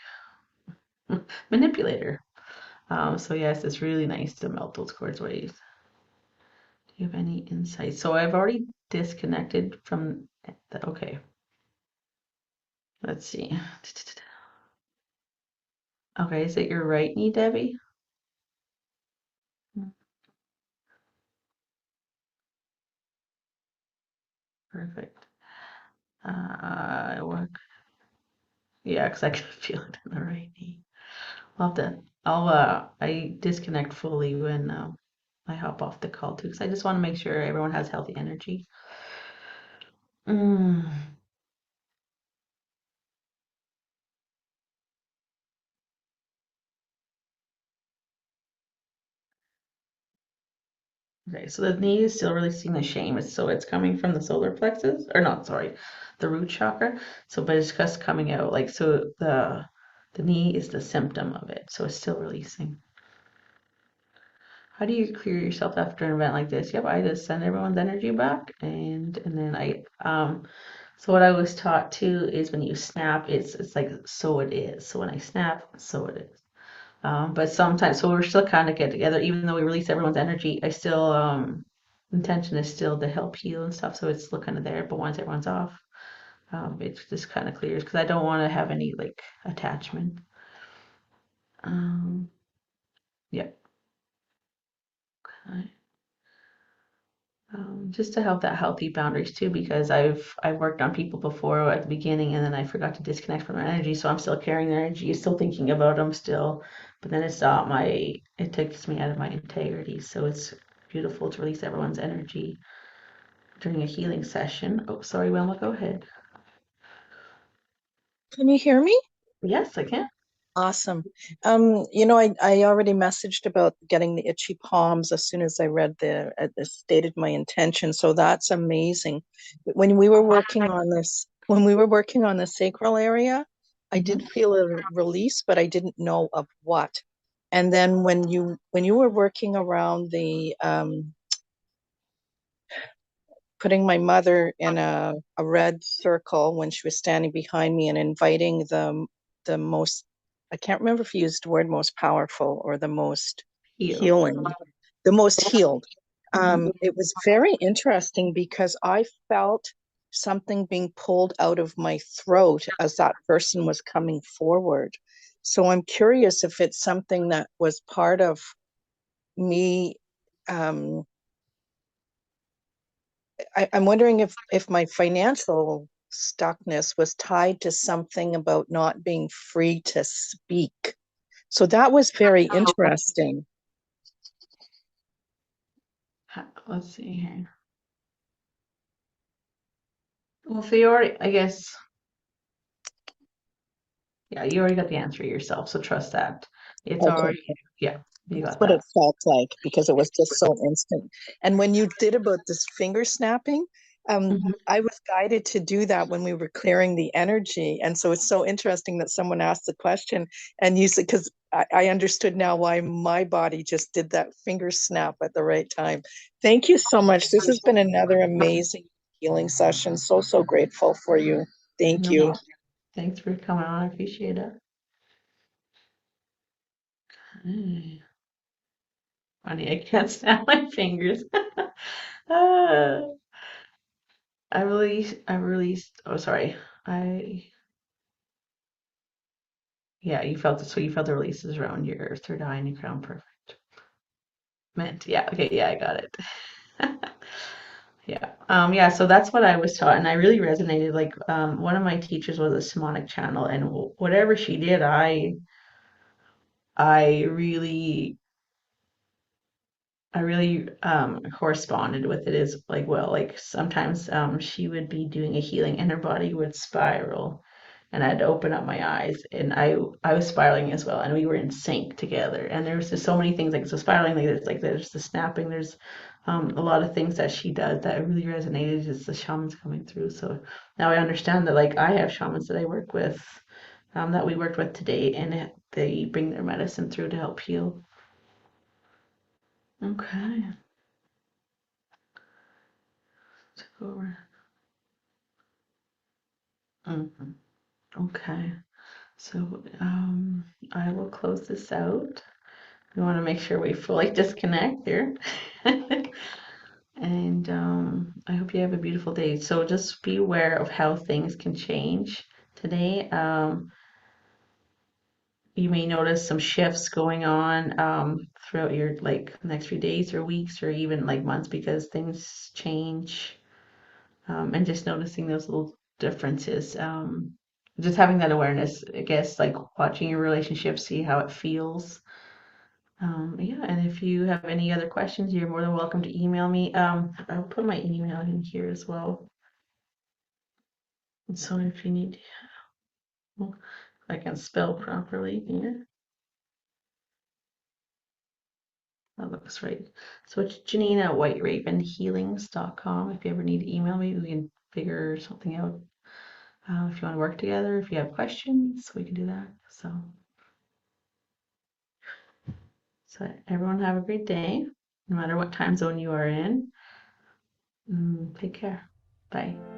manipulator. So yes, it's really nice to melt those cords away. Do you have any insights? So I've already disconnected from the, okay, let's see. Okay, is it your right knee, Debbie? Perfect. Work. Yeah, because I can feel it in the right knee. I'll have to, I disconnect fully when I hop off the call too, because I just want to make sure everyone has healthy energy. Mm. Okay, so the knee is still releasing the shame. So it's coming from the solar plexus, or not, sorry, the root chakra. So, but it's just coming out like so. The knee is the symptom of it, so it's still releasing. How do you clear yourself after an event like this? Yep, I just send everyone's energy back, and then So what I was taught too is when you snap, it's like so it is. So when I snap, so it is. But sometimes, so we're still kind of get together, even though we release everyone's energy. I still intention is still to help heal and stuff, so it's still kind of there. But once everyone's off, it just kind of clears because I don't want to have any like attachment. Um, yeah, okay. Just to help that healthy boundaries too, because I've worked on people before at the beginning, and then I forgot to disconnect from their energy, so I'm still carrying their energy, still thinking about them still, but then it's not my it takes me out of my integrity. So it's beautiful to release everyone's energy during a healing session. Oh, sorry, Wilma, go ahead. Can you hear me? Yes, I can. Awesome. I already messaged about getting the itchy palms as soon as I read stated my intention. So that's amazing. When we were working on the sacral area, I did Hmm. feel a release, but I didn't know of what. And then when you were working around the putting my mother in a red circle when she was standing behind me and inviting the most, I can't remember if you used the word most powerful or the most Heal. healing, the most healed. Hmm. It was very interesting because I felt something being pulled out of my throat as that person was coming forward. So I'm curious if it's something that was part of me. um, I'm wondering if my financial stuckness was tied to something about not being free to speak. So that was very interesting. Let's see here. Well, so you already, I guess, yeah, you already got the answer yourself, so trust that. It's Okay. already, yeah, you That's got what that. it felt like because it was just so instant. And when you did about this finger snapping, Hmm. I was guided to do that when we were clearing the energy. And so it's so interesting that someone asked the question and you said, because I understood now why my body just did that finger snap at the right time. Thank you so much. This has been another amazing healing session. So, so grateful for you. Thank No, you. thanks for coming on. I appreciate it. Mm, funny, I can't snap my fingers. Ah, oh, sorry. I, yeah, you felt it. So you felt the releases around your third eye and your crown. Perfect. Meant, yeah, okay, yeah, I got it. Yeah. Yeah, so that's what I was taught, and I really resonated. Like, one of my teachers was a shamanic channel, and whatever she did, I really I really corresponded with it as like well. Like sometimes she would be doing a healing and her body would spiral and I'd open up my eyes and I was spiraling as well and we were in sync together. And there was just so many things like so spiraling like there's the snapping, there's a lot of things that she does that really resonated as the shamans coming through. So now I understand that like I have shamans that I work with that we worked with today and they bring their medicine through to help heal. Okay. Let's go over. Mhm. Okay, so I will close this out. We want to make sure we fully disconnect here. And I hope you have a beautiful day. So just be aware of how things can change today. You may notice some shifts going on throughout your like next few days or weeks or even like months because things change and just noticing those little differences. Just having that awareness, I guess, like watching your relationship, see how it feels. Yeah, and if you have any other questions, you're more than welcome to email me. I'll put my email in here as well. So if you need, well, if I can spell properly here. That looks right. So it's Janine at whiteravenhealings.com. If you ever need to email me, we can figure something out. If you want to work together, if you have questions, we can do that. So everyone have a great day, no matter what time zone you are in. Take care. Bye.